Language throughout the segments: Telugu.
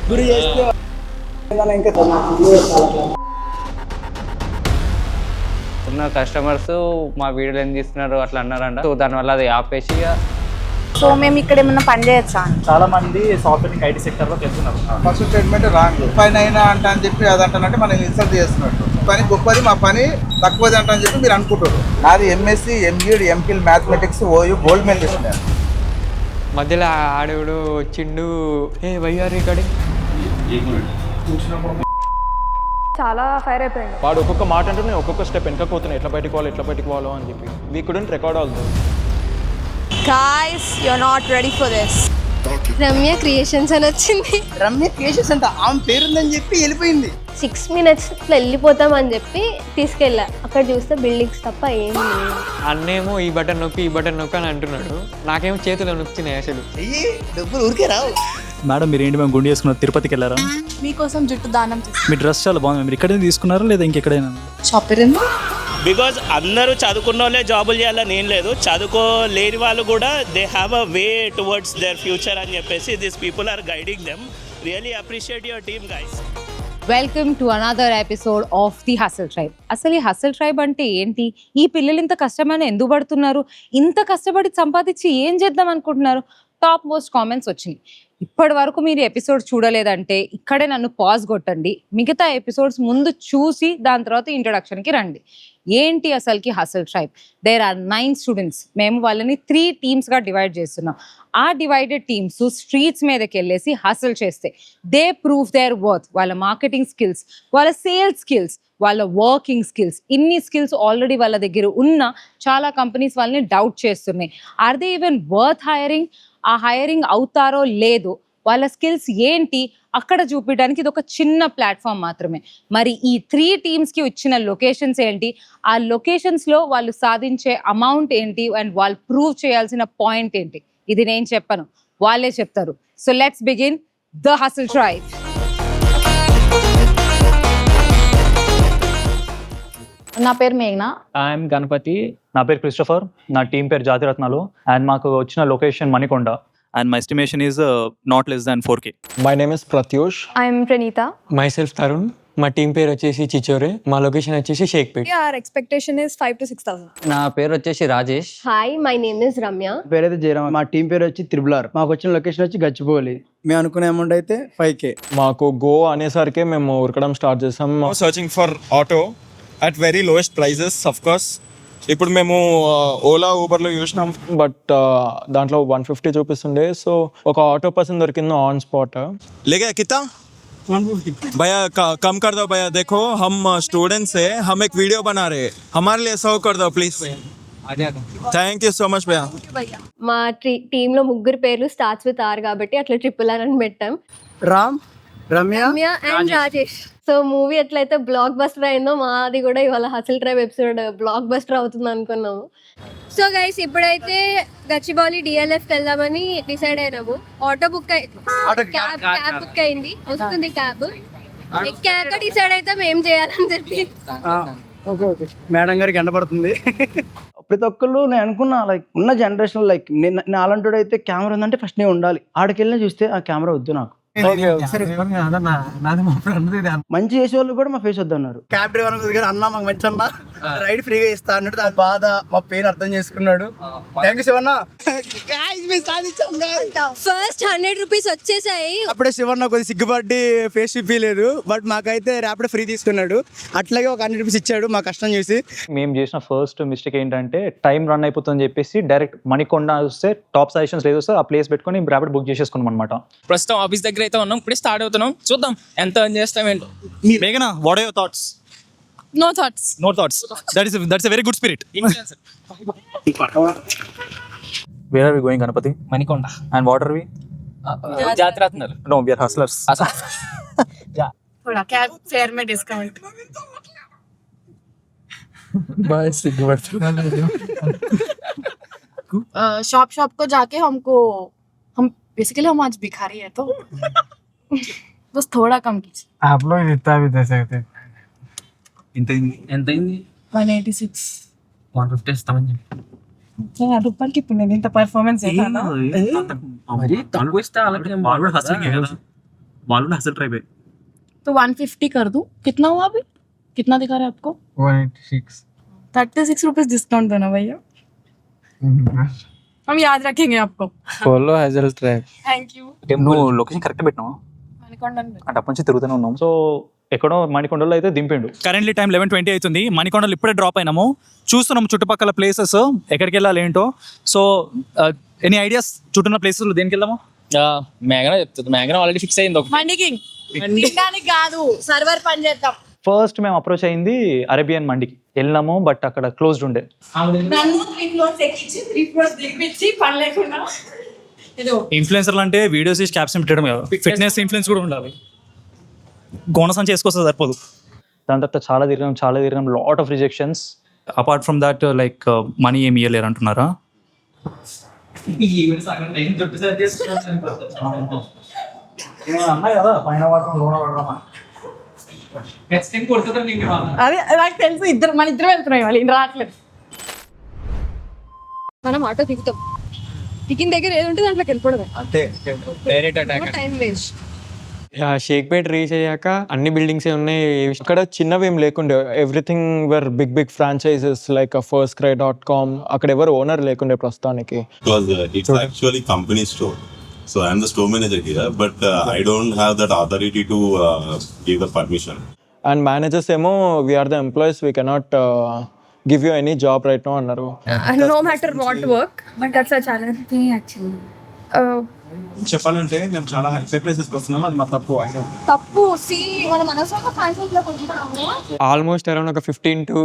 ముగ్గురు చేస్తే ఇంకా ఉన్న కస్టమర్స్ మా వీడియోలు ఏం తీస్తున్నారు అట్లా అన్నారంట. సో దానివల్ల అది ఆపేసి సో మేము ఇక్కడ ఏమన్నా పని చేయొచ్చా? చాలా మంది సాఫ్ట్వేర్ ఐటీ సెక్టర్ లోకి వెళ్తున్నారు. First statement wrong. పని అయినా అంట అని చెప్పి అదంటానంటే మనం ఇన్సల్ట్ చేస్తున్నట్టు. పని గొప్పది, మా పని తక్కువది అంట అని చెప్పి మీరు అనుకుంటారు. నాది MSc, MEd, MPhil mathematics, OU gold medalist. నేను మధ్యలో ఆడేవుడు వచ్చిండు, ఏ వయ్యారు ఇక్కడ చాలా ఫైర్ అయిపోయింది. వాడు ఒక్కొక్క మాట అంటే నేను ఒక్కొక్క స్టెప్ వెనకపోతున్నాను, ఎట్లా బయటకు పోవాలో అని చెప్పి. We couldn't record also. Guys, you're not ready for this. Ramya creations అని వచ్చింది. రమ్య క్రియేషన్స్ అంట ఆమె పేరుందని చెప్పి వెళ్ళిపోయింది. 6 minutes వెళ్ళిపోతాం అని చెప్పి తీసుకెళ్ళా. అక్కడ చూస్తే బిల్డింగ్స్ తప్ప ఏం లేదు. అన్నేమో ఈ బటన్ నొక్కి అని అంటున్నాడు, నాకేమో చేతులు నొక్కుతున్నాయి అసలు. డబ్బులు ఊరికే రావు. మేడం మీరు ఏంటి మేము గుండి చేసుకున్నారు, తిరుపతికి వెళ్ళారా? మీకోసం జుట్టు దానం మీ డ్రెస్ చాలా బాగుంది. మీరు ఇక్కడే తీసుకున్నారా లేదా ఇంకెక్కడైనా? షాపింగ్. బికాజ్ అందరూ చదువుకున్న వాళ్ళే జాబులు చేయాలని ఏం లేదు, చదువుకోలేని వాళ్ళు కూడా they have a way towards their future అని చెప్పేసి this people are guiding them. Really appreciate your team guys. Welcome to another episode of the hustle tribe. అసలు ఈ హసల్ ట్రైబ్ అంటే ఏంటి? ఈ పిల్లలు ఇంత కష్టమైన ఎందుకు పడుతున్నారు? ఇంత కష్టపడి సంపాదించి ఏం చేద్దాం అనుకుంటున్నారు? టాప్ మోస్ట్ కామెంట్స్ వచ్చినాయి. ఇప్పటి వరకు మీరు ఎపిసోడ్ చూడలేదంటే ఇక్కడే నన్ను పాజ్ కొట్టండి, మిగతా ఎపిసోడ్స్ ముందు చూసి దాని తర్వాత ఇంట్రొడక్షన్కి రండి. ఏంటి అసలుకి hustle tribe? There are 9 students. మేము వాళ్ళని 3 టీమ్స్గా డివైడ్ చేస్తున్నాం. ఆ డివైడెడ్ టీమ్స్ స్ట్రీట్స్ మీదకి వెళ్ళేసి హసల్ చేస్తే దే ప్రూవ్ దేర్ వర్త్. వాళ్ళ మార్కెటింగ్ స్కిల్స్, వాళ్ళ సేల్స్ స్కిల్స్, వాళ్ళ వర్కింగ్ స్కిల్స్, ఇన్ని స్కిల్స్ ఆల్రెడీ వాళ్ళ దగ్గర ఉన్న చాలా కంపెనీస్ వాళ్ళని డౌట్ చేస్తున్నాయి. Are they even worth hiring? ఆ హైరింగ్ అవుతారో లేదో, వాళ్ళ స్కిల్స్ ఏంటి అక్కడ చూపించడానికి ఇది ఒక చిన్న ప్లాట్ఫామ్ మాత్రమే. మరి ఈ 3 టీమ్స్కి వచ్చిన లొకేషన్స్ ఏంటి, ఆ లొకేషన్స్లో వాళ్ళు సాధించే అమౌంట్ ఏంటి, అండ్ వాళ్ళు ప్రూవ్ చేయాల్సిన పాయింట్ ఏంటి, ఇది నేను చెప్పను, వాళ్ళే చెప్తారు. So let's begin the hustle tribe. నా పేరు మేఘ్నా. ఐఎమ్ గణపతి. నా పేరు క్రిస్టఫర్. నా టీం పేరు జాతిరత్నాలు. అండ్ మాకు వచ్చిన location Manikonda. And my estimation is not less than 4K. My name is Pratyush. I'm Praneetha. Myself Tarun. మా టీం పేరు వచ్చేసి చిచోరే. మా లొకేషన్ వచ్చేసి Shaikpet. Our expectation is 5 to 6,000. నా పేరు వచ్చేసి Rajesh. Hi, my name is Ramya. పేరైతే జయరామ్. మా టీం పేరు వచ్చి త్రిబులార్. మాకు వచ్చిన లొకేషన్ వచ్చి గచ్చిబౌలి. మేము అనుకునే అమౌంట్ అయితే 5K. మాకు గో అనేసరికి మేము ఉరకడం స్టార్ట్ చేసాం. Searching for auto at very lowest prices. Of course ఇప్పుడు మేము ఓలా ఊబర్లో చూసినాం, బట్ దాంట్లో 150 చూపిస్తుండే. సో ఒక ఆటో పర్సన్ దొరికింది ఆన్ స్పాట్. लेगा कितना भैया कम कर दो भैया. देखो हम स्टूडेंट्स है, हम एक वीडियो बना रहे हैं, हमारे लिए 100 कर दो please. Thank you so much భయ్యా. మా టీంలో 3 పేర్లు స్టార్ట్స్ విత్ ఆర్ కాబట్టి అట్లా ట్రిపుల్ ఆర్ అని పెట్టాం. Ram, Ramya and Rajesh. So movie ఎట్లయితే బ్లాక్ బస్టర్ అయిందో మాది కూడా ఇవాళ hustle tribe episode blockbuster అవుతుంది అనుకున్నాము. సో గైస్ ఇప్పుడైతే గచ్చిబౌలి DLF వెళ్దామని డిసైడ్ అయినాము. ఆటో బుక్ క్యాబ్ బుక్ అయింది, వస్తుంది క్యాబ్. ఎక్కాక డిసైడ్ అయితే ఏం చేయాలని చెప్పి. ఓకే మేడం గారికి ఎండపడుతుంది. ప్రతి ఒక్కళ్ళు నేను అనుకున్నా లైక్ ఉన్న జనరేషన్ లైక్ నేను అలాంటి అయితే కెమెరా ఉందంటే ఫస్ట్ నేను ఉండాలి. ఆడికెళ్ళి చూస్తే ఆ కెమెరా వద్దు నాకు. మంచి చేసే వాళ్ళు కూడా మా ఫేస్ వద్దన్నారు. క్యాబ్ డ్రైవర్ అన్న మాకు మంచి అన్న రైడ్ ఫ్రీగా ఇస్తా అన్నట్టు దాని బాధ మా పెయిన్ అర్థం చేసుకున్నాడు. Thank you Sivanna. First 100 rupees వచ్చేసాయి. అప్పుడే శివన్న కొద్దిగా సిగ్గుపడి ఫేస్ చూపించలేదు, బట్ మాకైతే ర్యాపిడ్ ఫ్రీ తీసుకున్నాడు. అట్లాగే ఒక 100 రూపీస్ ఇచ్చాడు మా కష్టం చూసి. మేము చేసిన ఫస్ట్ మిస్టేక్ ఏంటంటే టైం రన్ అయిపోతుందని చెప్పేసి డైరెక్ట్ మణికొండ వస్తే టాప్ సజెషన్స్ లేదు సార్, ఆ ప్లేస్ పెట్టుకొని ర్యాపిడ్ బుక్ చేసేసుకున్నాం అనమాట. ప్రస్తుతం ఆఫీస్ దగ్గర అయితే ఉన్నాం, ఇప్పుడే స్టార్ట్ అవుతున్నాం. చూద్దాం ఎంత ఎర్న్ చేస్తాం ఏంటో. మేఘనా, what are your thoughts? No thoughts. No thoughts. That's a very good spirit. Where are we going, Ganapati? Manikonda. And what are we? Jathiratnalu. No, we are hustlers. थोड़ा कैब फेयर में डिस्काउंट. शॉप को जाके हम बेसिकली हम आज भिखारी है तो बस थोड़ा कम कीजिए. आप लोग इतना भी दे सकते. ఎంత అయింది? 186. 150 ఇస్తామని చెప్పి. రూపాయలకి ఇప్పుడు నేను ఇంత పర్ఫార్మెన్స్ మరి తక్కువ ఇస్తే అలాగే వాళ్ళు హసల్ ట్రైబే. तो 150 कर दूं? कितना हुआ अभी? कितना दिखा रहा है आपको? 186. 36 रुपीज डिस्काउंट देना भैया, हम याद रखेंगे आपको. ఫోలో హజల్ ట్రైబ్. Thank you. నువ్వు లొకేషన్ కరెక్ట్ పెట్టినావా? అంటే అప్పటి నుంచి తిరుగుతూనే ఉన్నాం. సో ఎక్కడో మణికొండలో అయితే దింపిండు. కరెంట్లీ టైం 11:20 అవుతుంది. మణికొండలో ఇప్పుడే డ్రాప్ అయినాము. చూస్తున్నాం చుట్టుపక్కల ప్లేసెస్ ఎక్కడికి వెళ్ళాలి ఏంటో. సో ఎనీ ఐడియాస్ చుట్టూన్న ప్లేసెస్ దేనికి వెళ్దాము? మేఘన చెప్తుంది. మేఘన ఆల్రెడీ ఫిక్స్ అయింది. మండికి తినడానికి కాదు, సర్వర్ పని చేద్దాం. ఫస్ట్ మేము అప్రోచ్ అయింది అరేబియన్ మండికి వెళ్ళినాము, బట్ అక్కడ క్లోజ్డ్ ఉండే. నన్ను 3 ఫ్లోర్స్ ఎక్కించి 3 ఫ్లోర్స్ దిగిపించి పని లేకుండా ఏదో ఇన్ఫ్లుయెన్సర్లు అంటే వీడియోస్ తీసి క్యాప్షన్ పెట్టడం కదా, ఫిట్నెస్ ఇన్ఫ్లుయెన్స్ కూడా ఉండాలి. గోనసం చేసుకొస్తే సరిపోదు. దాని తర్వాత చాలా తిరిగాం, lot of rejections. Apart from that like money ఏమి ఇవ్వలేరు అంటున్నారా? అదే నాకు తెలుసు, మన ఇద్దరు వెళ్తున్నాయి, వాళ్ళు ఇన్ని రావట్లేదు. మనం ఆటో దిగుతాం, దిగిన దగ్గర ఏది ఉంటే దాంట్లోకి వెళ్ళిపోవడమే. అంతే. Time waste. షేక్పేట్ రీచ్ అయ్యాక అన్ని బిల్డింగ్స్ ఉన్నాయి. ఇక్కడ చిన్నవి ఏం లేకుండే, ఎవ్రీథింగ్ వర్ బిగ్ ఫ్రాంచైజెస్ లైక్ firstcry.com. అక్కడ ఎవరు ఓనర్ లేకుండే ప్రస్తుతానికి. Because it's actually company store. So I am the store manager here, but I don't have that authority to give the permission. And managers ఏమో we're the employees, we cannot give you any job right no అన్నారు. No matter what work, but that's a challenge actually. చెప్పాలంటే మేము చాలా హై ప్లేసెస్కి వస్తున్నాం, అది మా తప్పు. తప్పు సి మనం అనవసరంగా ఫ్రాంచైజ్ లో కొంటున్నాము. ఆల్మోస్ట్ అరౌండ్ ఒక 15 to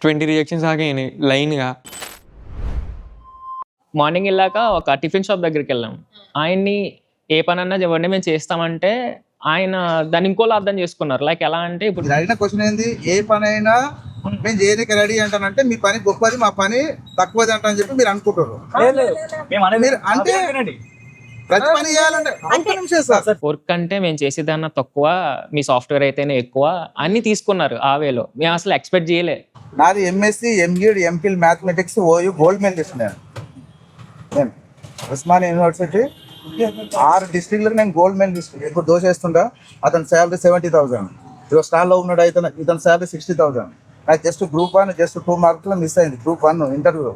20 రిజెక్షన్స్ ఆగాయి లైన్గా. మార్నింగ్ వెళ్ళాక ఒక టిఫిన్ షాప్ దగ్గరికి వెళ్ళాం. ఆయన్ని ఏ పని అన్నా చెప్పండి మేము చేస్తామంటే ఆయన దాన్ని ఇంకోలా అర్థం చేసుకున్నారు. లైక్ ఎలా అంటే ఇప్పుడు మీరు అడిగిన క్వశ్చన్ ఏంది, ఏ పని అయినా మేము చేయడానికి రెడీ అంటానంటే మీ పని గొప్పది, మా పని తక్కువది అంట అని చెప్పి మీరు అనుకుంటారు. మీరు అంటే ప్రతి పని చేయాలంటే వర్క్ అంటే మేము చేసేదన్నా తక్కువ, మీ సాఫ్ట్వేర్ అయితేనే ఎక్కువ అన్ని తీసుకున్నారు. ఆ వేలో మేము అసలు ఎక్స్పెక్ట్ చేయలే. నాది MSc, MEd, MPhil mathematics, OU gold medalist. నేను ఉస్మానియా యూనివర్సిటీ 6 డిస్ట్రిక్ట్లకు నేను గోల్డ్ మెడలిస్ట్. ఇప్పుడు దోశ వేస్తుంటా, అతని శాలరీ 70,000. ఇప్పుడు స్టాల్లో ఉన్నాడు ఇతని శాలరీ 60,000. నాకు జస్ట్ గ్రూప్ 1 జస్ట్ 2 మార్కులు మిస్ అయింది. Group 1 interview.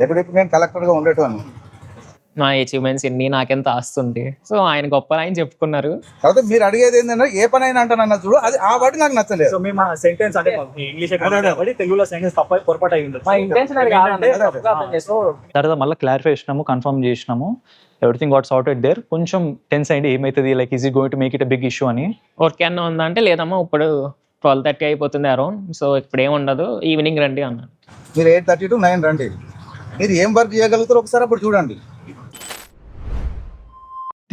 ఎప్పుడెప్పుడు నేను కలెక్టర్గా ఉండేటోని. నా అచీవ్మెంట్స్ ఎన్ని, నాకెంత ఆస్తుంది. సో ఆయన గొప్ప ఆయన చెప్పుకున్నారు. కాబట్టి మీరు అడిగేది ఏంటంటే ఏ పని అయినా అంటానన్న చూడు, అది ఆ వర్డ్ నాకు నచ్చలేదు. సెంటెన్స్ అంటే ఇంగ్లీష్ తెలుగులో సెంటెన్స్ తప్ప పొరపాటు అయ్యింది. తర్వాత మళ్ళీ క్లారిఫై చేసినాము, కన్ఫర్మ్ చేసినాము, ఎవ్రీథింగ్ గాట్ సార్టెడ్ దేర్. కొంచెం టెన్స్ అయింది, ఏమైతుంది like is it going to make it a big issue అని. వర్క్ ఏమన్నా ఉందా అంటే లేదమ్మా ఇప్పుడు 12:30 అయిపోతుంది అరౌండ్, సో ఇప్పుడు ఏముండదు, ఈవినింగ్ రండి అన్నాను. మీరు 8:30 to 9 రండి. మీరు ఏం వర్క్ చేయగలుగుతారో ఒకసారి అప్పుడు చూడండి.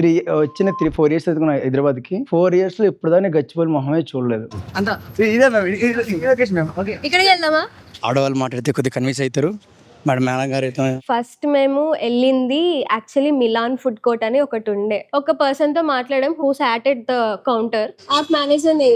4 years చదువుకున్నా హైదరాబాద్కి. 4 years లో ఇప్పుడు దాన్ని గచ్చిపోయి మొహమే చూడలేదు. ఇక్కడికి వెళ్దామా? ఆడవాళ్ళు మాట్లాడితే కొద్దిగా కన్విన్స్ అవుతారు. మేడం గారు అయితే ఫస్ట్ మేము వెళ్ళింది యాక్చువల్లీ మిలాన్ ఫుడ్ కోర్ట్ అని ఒకటి ఉండే. ఒక పర్సన్ తో మాట్లాడడం, who sat at the counter. ఆ మేనేజర్ ని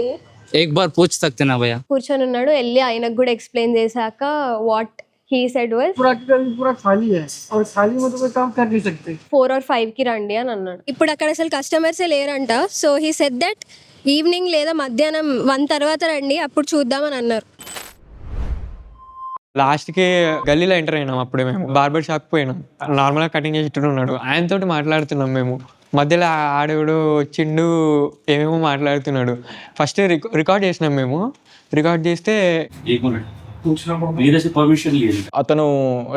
एक बार पूछ सकते ना भैया? కూర్చొని ఉన్నాడు. వెళ్ళి ఆయనకు కూడా ఎక్స్ప్లెయిన్ చేశాక వాట్ he said was पूरा खाली है और खाली में तो कोई काम कर नहीं सकते. 4 or 5 కి రండి అని అన్నాడు. ఇప్పుడు అక్కడ అసలు కస్టమర్సే లేరంట. So he said that evening లేదా మధ్యాహ్నం 1 తర్వాత రండి, అప్పుడు చూద్దామని అన్నారు. లాస్ట్కి గల్లీలో ఎంటర్ అయినాం. అప్పుడే మేము బార్బర్ షాప్కి పోయినాం. నార్మల్గా కటింగ్ చేసేటట్టు ఉన్నాడు. ఆయనతోటి మాట్లాడుతున్నాం మేము. మధ్యలో ఆడేవాడు వచ్చిండు, ఏమేమో మాట్లాడుతున్నాడు. ఫస్ట్ రికార్డ్ చేసినాం మేము. రికార్డ్ చేస్తే అతను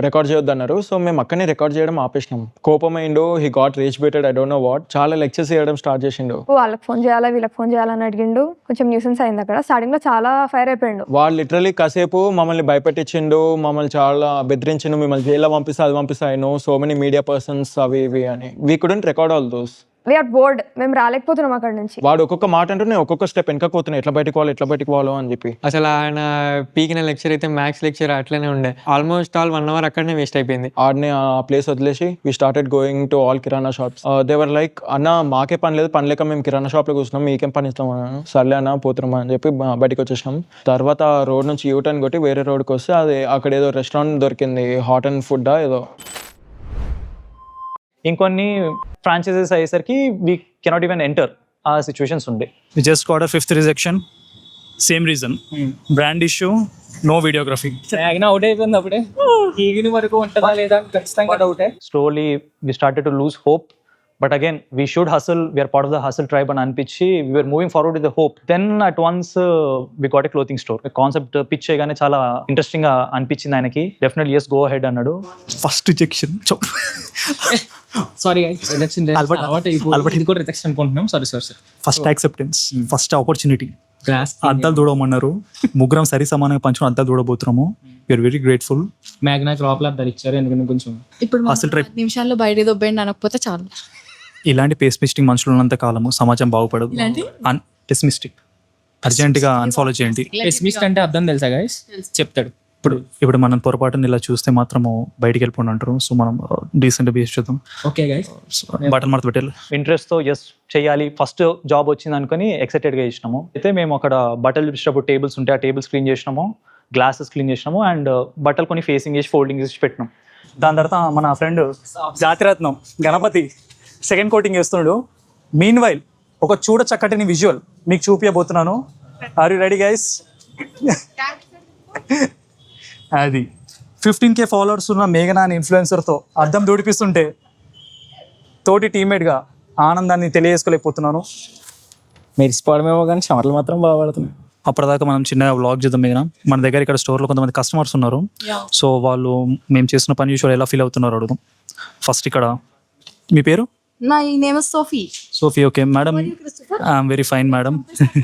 రికార్డ్ చేయొద్దు అన్నారు. సో మేము అక్కడనే రికార్డ్ చేయడం ఆపేసినాం. కోపమైండు, he got rage baited, I don't know what. చాలా లెక్చర్స్ చేయడం స్టార్ట్ చేసిండు. వాళ్ళకి ఫోన్ చేయాలా వీళ్ళకి ఫోన్ చేయాలని అడిగిండు. కొంచెం న్యూసెన్స్ అయింది అక్కడ. స్టార్టింగ్ లో చాలా ఫైర్ అయిపోయిండు. వాళ్ళు లిటరలీ కాసేపు మమ్మల్ని భయపెట్టించిండు, మమ్మల్ని చాలా బెదిరించిండు. మిమ్మల్ని జైల్లో పంపిస్తా, అది పంపిస్తా, I know so many media persons అవి ఇవి అని. We couldn't record all those. We're bored, మేము రాలేకపోతున్నాం అక్కడ నుంచి. వాడు ఒక్కొక్క మాట అంటూ నేను ఒక్కొక్క స్టెప్ వెనక పోతున్నా, ఎట్లా బయటకు పోవాలో అని చెప్పి. అసలు ఆయన పీకిన లెక్చర్ అయితే మ్యాథ్స్ లెక్చర్ అట్లనే ఉండే. ఆల్మోస్ట్ ఆల్ 1 hour అక్కడనే వేస్ట్ అయిపోయింది. ఆడనే ఆ ప్లేస్ వదిలేసి we started going to all kirana shops. They were like, అన్న మాకే పని లేదు, పని లేక మేము కిరాణా షాప్లో కూర్చున్నాం, మీకేం పని ఇస్తాం అన్న. సర్లే అన్న పోతున్నాం అని చెప్పి బయటకు వచ్చేసినాం. తర్వాత రోడ్ నుంచి యూటర్న్ కొట్టి వేరే రోడ్కి వస్తే అది అక్కడ ఏదో రెస్టారెంట్ దొరికింది, హాట్ అండ్ ఫుడ్ ఏదో. ఇంకొన్ని ఫ్రాంచైజెస్ అయ్యేసరికి వీ కెనాట్ ఈవెన్ ఎంటర్ ఆ సిచ్యువేషన్స్ ఉండే. We just got 5th rejection, same reason, brand issue, no videography. Out అయిపోయింది అప్పుడే. ఈగిన వరకు ఉంటుందా లేదా ఖచ్చితంగా డౌటే. Slowly we started to lose hope, but again we should hustle, we are part of the hustle tribe అని అనిపించి we are moving forward with the hope. Then at once we got a clothing store. Concept pitch చేయగానే చాలా ఇంట్రెస్టింగ్ గా అనిపించింది ఆయనకి. డెఫినెట్లీ yes, గో అహెడ్ అన్నాడు. ఫస్ట్ రిజెక్షన్, సారీ రిజెక్షన్ ఇది కూడా రిజెక్షన్ అనుకుంటున్నాం. Sorry sir. First acceptance, first opportunity. అద్దాలు దూడమన్నారు, ముగ్గురం సరి సమానంగా పంచుకుని అద్దాలు దూడబోతున్నాము. We're very grateful. మ్యాగ్నాక్ లోపల అద్దాలు ఇచ్చారు, ఎందుకంటే కొంచెం ఇప్పుడు అసలు ట్రై 5 నిమిషాల్లో బయట దొబ్బేయండి అనకపోతే చాలు. ఇలాంటి పేస్మిస్టిక్ మనుషులు ఉన్నంత కాలము సమాజం బాగుపడదు. పెసిమిస్టిక్ అర్జెంట్గా అన్ఫాలో చేయండి. పెసిమిస్ట్ అంటే అర్థం తెలుసా గైస్? చెప్తాడు. ఇప్పుడు మనం పొరపాటుని ఇలా చూస్తే మాత్రము బయటికి వెళ్ళిపోండి అంటారు. సో మనం డీసెంట్ బిహేవ్ చేద్దాం. ఓకే గైస్, బటన్ మార్త పెట్టాలి. ఇంట్రెస్ట్తో ఎస్ చేయాలి, ఫస్ట్ జాబ్ వచ్చింది అనుకుని ఎక్సైటెడ్గా చేసినాము. అయితే మేము అక్కడ బట్టలు ఇచ్చినప్పుడు టేబుల్స్ ఉంటే ఆ టేబుల్స్ క్లీన్ చేసినాము, గ్లాసెస్ క్లీన్ చేసినాము, అండ్ బట్టలు కొన్ని ఫేసింగ్ చేసి ఫోల్డింగ్ చేసి పెట్టినాం. దాని తర్వాత మన ఫ్రెండ్ జాతిరత్నం గణపతి సెకండ్ కోటింగ్ వేస్తున్నాడు. మీన్ వైల్ ఒక చూడ చక్కటిని విజువల్ మీకు చూపించబోతున్నాను. Are you ready guys? అది 15K ఫాలోవర్స్ ఉన్న మేఘనా అనే ఇన్ఫ్లుయెన్సర్తో అద్దం దూడిపిస్తుంటే తోటి టీమ్మేట్గా ఆనందాన్ని తెలియజేసుకోలేకపోతున్నాను. మెరిసిపోవడమేమో కానీ చెమటలు మాత్రం బాగా పడుతున్నాయి. అప్పటిదాకా మనం చిన్నగా వ్లాగ్ చేద్దాం. మేఘనా, మన దగ్గర ఇక్కడ స్టోర్లో కొంతమంది కస్టమర్స్ ఉన్నారు. సో వాళ్ళు మేము చేసిన పని చూసి ఎలా ఫీల్ అవుతున్నారు అడుగుదాం. ఫస్ట్ ఇక్కడ మీ పేరు? నా name is Sophie. Sophie, okay madam. I'm very fine madam.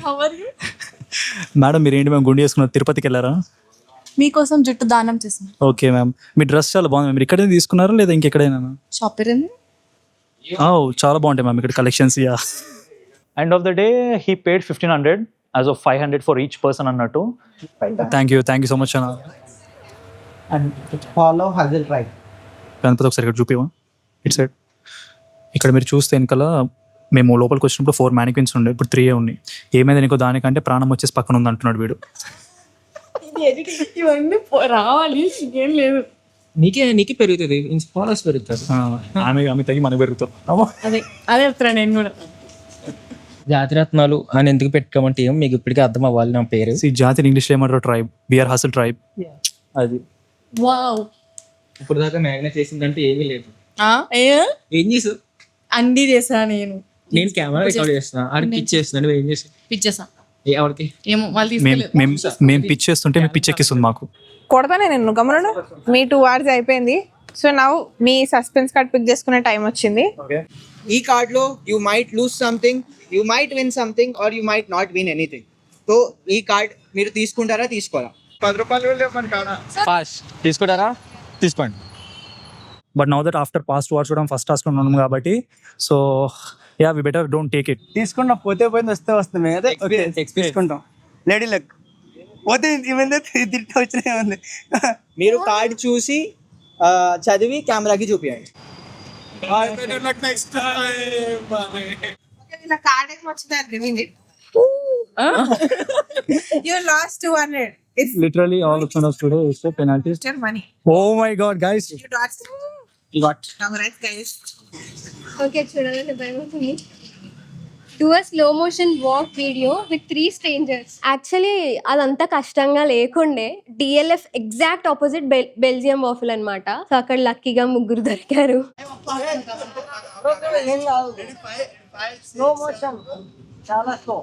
How are you? Madam మీరు ఏంటి మేము గుండి వేసుకున్నారు, తిరుపతికి వెళ్ళారా? మీకోసం జుట్టు దానం చేసాను. ఓకే మ్యామ్, మీ డ్రెస్ చాలా బాగుంది. మీరు ఇక్కడే తీసుకున్నారా లేదా ఇంకెక్కడైనా? షాపర్ చాలా బాగుంటాయి మ్యామ్ ఇక్కడ collections. Yeah. End of the day he paid 1500 as of 500 for each person అన్నట్టు. థ్యాంక్ యూ సో మచ్ అన్న. And follow hustle tribe. Ganapathi ఒకసారి ఇక్కడ చూపివా ఇట్ సైడ్. ఇక్కడ మీరు చూస్తే వెనకాల మేము లోపలికి వచ్చినప్పుడు 4 మ్యానిక్విన్స్ ఉండే, ఇప్పుడు 3 ఉన్నాయి. ఏమైంది నీకో దానికంటే ప్రాణం వచ్చేసి పక్కన ఉంది అంటున్నాడు వీడు. ఇవన్నీ రావాలి, ఏం లేదు. నీకే పెరుగుతుంది, ఫాలోవర్స్ పెరుగుతారు. ఆమె తగ్గి మనకు పెరుగుతాం. అదే చెప్తాను నేను కూడా. జాతిరత్నాలు అని ఎందుకు పెట్టుకోమంటే ఏం మీకు ఇప్పటికే అర్థం అవ్వాలి నా పేరు. ఈ జాతిని ఇంగ్లీష్లో ఏమంటారు? ట్రైబ్. We are hustle tribe. అది వావ్. ఇప్పుడు దాకా మ్యాగ్నా చేసిందంటే ఏమీ లేదు. ఏం చేసావు? అన్నీ చేశాను నేను. నేను కెమెరా రికార్డ్ చేస్తున్నా, ఆడికి పిచ్ చేస్తున్నాను. నువ్వు ఏం చేసావు? పిచ్చేసా. ఎవరికి? ఏమో వాళ్ళు తీసుకెళ్ళి మేము పిచ్ చేస్తుంటే మేము పిచ్ ఎక్కిస్తుంది మాకు. కొడతానే నేను గమనం. మీ 2 hours అయిపోయింది. సో నౌ మీ సస్పెన్స్ కార్డ్ పిక్ చేసుకునే టైం వచ్చింది. ఈ కార్డ్ లో you might lose something, you might win something, or you might not win anything. So ఈ కార్డ్ మీరు తీసుకుంటారా తీసుకోరా? 10 రూపాయలు ఫాస్ట్ తీసుకుంటారా? తీసుకోండి. But now that after past watch చూడడం ఫస్ట్ టాస్క్ లో ఉన్నాం కాబట్టి so yeah we better don't take it. తీసుకుంటాం, పోతే పోయింది, వస్తే వస్తుంది. అదే తీసుకుంటాం. లేడీ లక్ పోతే ఏమైంది, తిట్టి వచ్చినా ఏమైంది. మీరు కార్డ్ చూసి చదివి కెమెరాకి చూపించండి. కార్డ్ వచ్చింది. You lost 200. It's Literally all of us today is so penalties. your money. Oh my god guys. You lost. Congrats guys. Okay, చూడాలని భయమవుతుంది. Do a slow motion walk video with 3 strangers. Actually అదంతా కష్టంగా లేకుండే. DLF exact opposite Belgium waffle అనమాట. సో అక్కడ లక్కీగా 3 దొరికారు. స్లో మోషన్, చాలా slow.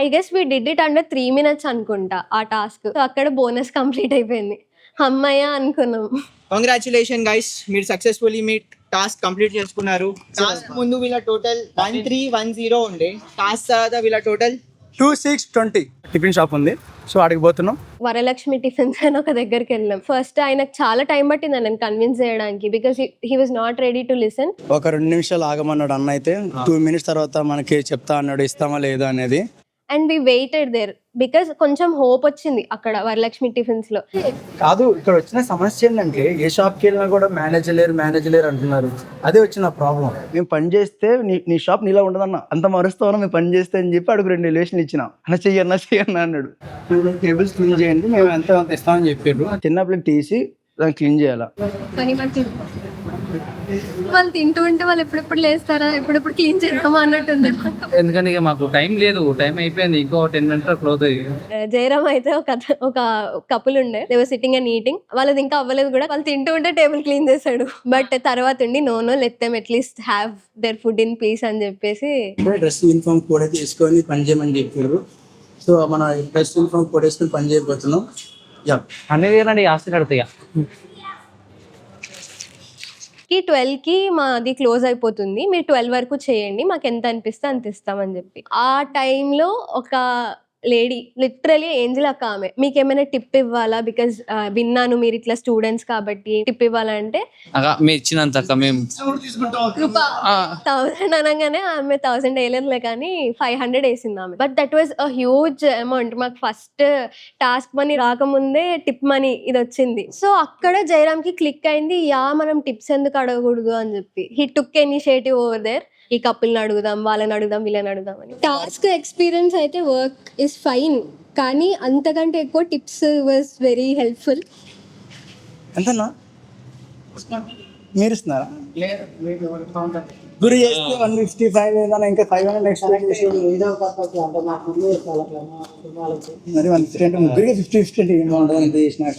I guess we did it under 3 minutes అనుకుంటా ఆ టాస్క్. సో అక్కడ బోనస్ కంప్లీట్ అయిపోయింది. అమ్మయ్య అనుకున్నాం. కంగ్రాచులేషన్ గైస్, మీరు సక్సెస్ఫుల్లీ మీ టాస్క్ కంప్లీట్ చేసుకున్నారు. టాస్క్ ముందు వీళ్ళ టోటల్ 1310 ఉండే, టాస్క్ తర్వాత వీళ్ళ టోటల్ 2620. టిఫిన్ షాప్ ఉంది, సో అడిగి పోతున్నాం. వరలక్ష్మి టిఫిన్స్ అని ఒక దగ్గరికి వెళ్ళాం. ఫస్ట్ ఆయనకు చాలా టైం పట్టింది నన్ను కన్విన్స్ చేయడానికి, because he was not ready to listen. ఒక 2 నిమిషాలు ఆగమన్నాడు అన్న. అయితే 2 minutes తర్వాత మనకి చెప్తా అన్నాడు, ఇస్తామా లేదా అనేది. And we waited there because కొంచెం హోప్ వచ్చింది అక్కడ వరలక్ష్మి టిఫిన్స్ లో. కాదు, ఇక్కడ వచ్చిన సమస్య ఏంటంటే ఏ షాప్కి వెళ్ళినా కూడా మేనేజర్ లేరు అంటున్నారు. అదే వచ్చిన ప్రాబ్లం. మేము పని చేస్తే నీ షాప్ నీలా ఉండదన్న, అంత మరుస్తావు మేము పని చేస్తే అని చెప్పి అడుగు 2 రిలేషన్ ఇచ్చినా. అన్న చెయ్యన్నా అన్నాడు. టేబుల్స్ క్లీన్ చేయండి, మేము ఎంత ఇస్తామని చెప్పారు. చిన్న ప్లేట్ తీసి దాన్ని క్లీన్ చేయాలా. వాళ్ళు తింటూ ఉంటే వాళ్ళు ఎప్పుడెప్పుడు లేస్తారా, ఎప్పుడెప్పుడు క్లీన్ చేద్దామా అన్నట్టుంది. ఎందుకంటే ఇక మాకు టైం లేదు, టైం అయిపోయింది, ఇంకో 10 minutes క్లోజ్ అయ్యి. జయరామ్ అయితే ఒక కపుల్ ఉండే, they were sitting and eating. వాళ్ళది ఇంకా అవ్వలేదు కూడా, వాళ్ళు తింటూ ఉంటే టేబుల్ క్లీన్ చేశాడు. బట్ తర్వాత ఉండి no let them at least have their food in peace అని చెప్పేసి డ్రెస్ యూనిఫామ్ కోడ్ అయితే వేసుకొని పని చేయమని చెప్పారు. సో మన డ్రెస్ యూనిఫామ్ కోడ్ వేసుకొని పని చేయబోతున్నాం. అనేది ఏంటంటే ఆస్తి కడతాయి. 12కి మాది క్లోజ్ అయిపోతుంది, మీరు 12 వరకు చేయండి, మాకు ఎంత అనిపిస్తే అంత ఇస్తామని చెప్పి. ఆ టైంలో ఒక లేడీ, లిటరలీ ఏంజిల్ అక్క, ఆమె మీకు ఏమైనా టిప్ ఇవ్వాలా, బికాజ్ విన్నాను మీరు ఇట్లా స్టూడెంట్స్ కాబట్టి టిప్ ఇవ్వాలంటే మీరు ఇచ్చినంత మేము 1000 అనగానే ఆమె 1000 వేయలేదులే కానీ 500 వేసింది ఆమె. But that was a huge amount. మాకు ఫస్ట్ టాస్క్ మనీ రాకముందే టిప్ మనీ ఇది వచ్చింది. సో అక్కడ జయరామ్ కి క్లిక్ అయింది, మనం టిప్స్ ఎందుకు అడగకూడదు అని చెప్పి. He took initiative over there. ఈ కపుల్ని అడుగుదాం, వాళ్ళని అడుగుదాం, వీళ్ళని అడుగుదాం అని. టాస్క్ ఎక్స్పీరియన్స్ అయితే వర్క్ ఇస్ ఫైన్, కానీ అంతకంటే ఎక్కువ టిప్స్ వాజ్ వెరీ హెల్ప్ఫుల్. ఎంతన్నా మీరు ఇస్తున్నారా? గురి చేస్తే 155 ఏదైనా ఇంకా 500 ఎక్స్ట్రా మరి 150 అంటే ముగ్గురికి 50 అంటే ఎంత చేసినాక.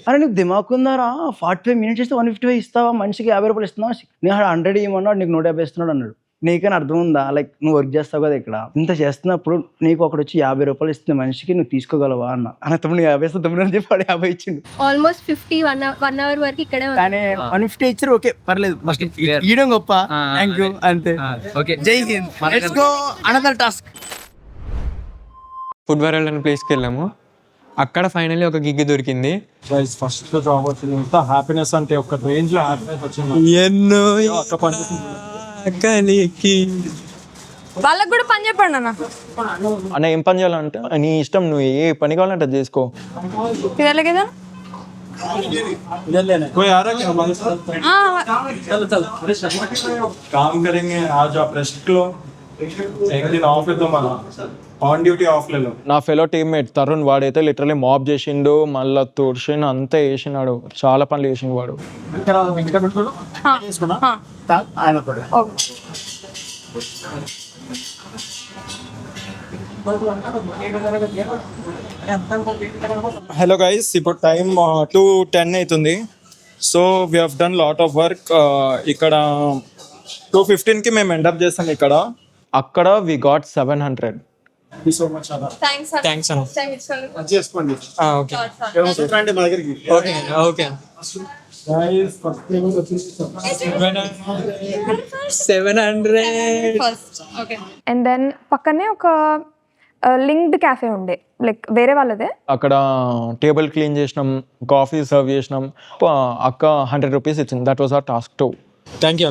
అరే నీకు దిమాకు ఉందారా? 45 minutes చేస్తే 155 ఇస్తావా? మనిషికి 50 రూపాయలు ఇస్తున్నావా? నేను 100 ఇవ్వమన్నాడు, నీకు 150 ఇస్తున్నాడు అన్నాడు. నీకని అర్థం ఉందా? లైక్ నువ్వు వర్క్ చేస్తావు కదా ఇక్కడ, ఇంత చేస్తున్నప్పుడు నీకు ఒకటి వచ్చి 50 రూపాయలు ఇస్తే మనిషికి నువ్వు తీసుకోగలవా అన్న. తమ్ముడు 50 ఇస్తే తమ్ముడు అని చెప్పి 50 ఇచ్చిండు. ఆల్మోస్ట్ 1 అవర్ వరకు ఇక్కడే కానీ 150 ఇచ్చారు, ఓకే పర్లేదు, ఈయడం గొప్ప. థ్యాంక్ యూ, అంతే. ఓకే, జై Hind. Let's go another task. Food world అనే ప్లేస్కి వెళ్ళాము. అక్కడ ఫైనల్లీ ఒక గిగ్ దొరికింది. ఫస్ట్ జాబ్ వచ్చింది, ఎంత హ్యాపీనెస్ అంటే ఒక రేంజ్ లో హ్యాపీనెస్ వచ్చింది. ఎన్నో వాళ్ళకి కూడా పని చెప్పండి అన్న. అన్న ఏం పని చేయాలంటే నీ ఇష్టం, నువ్వు ఏ పని కావాలంటే అది చేసుకో. పిల్లలకి ఏదైనా कोई आ रहा क्या हमारे साथ? काम करेंगे आज, आप रेस्ट लो, एक दिन ऑफ है तुम्हारा, ఆన్ డ్యూటీ ఆఫ్ లేదు. నా ఫెలో టీమ్మేట్ తరుణ్, వాడైతే లిటరలీ మాప్ చేసిండు, మళ్ళీ తుడిచిండు, అంతా వేసినాడు, చాలా పనులు చేసిండు వాడు. హలో గైస్, ఇప్పుడు టైం 2:10 అవుతుంది. So we have done lot of work. ఇక్కడ 2:15కి మేము ఎండప్ చేస్తాం. ఇక్కడ అక్కడ వి గాట్ 700. సో మచ్ అన్న. థ్యాంక్స్ అన్న. చేసుకోండి. ఓకే రండి మా దగ్గరికి. Okay okay. Guys first payment వచ్చింది 700. అండ్ దెన్ పక్కనే ఒక లింక్డ్ క్యాఫే ఉండే, లైక్ వేరే వాళ్ళదే. అక్కడ టేబుల్ క్లీన్ చేసినాం, కాఫీ సర్వ్ చేసినాం. అక్క 100 రూపీస్ ఇచ్చింది. That was hour task 2. Thank you.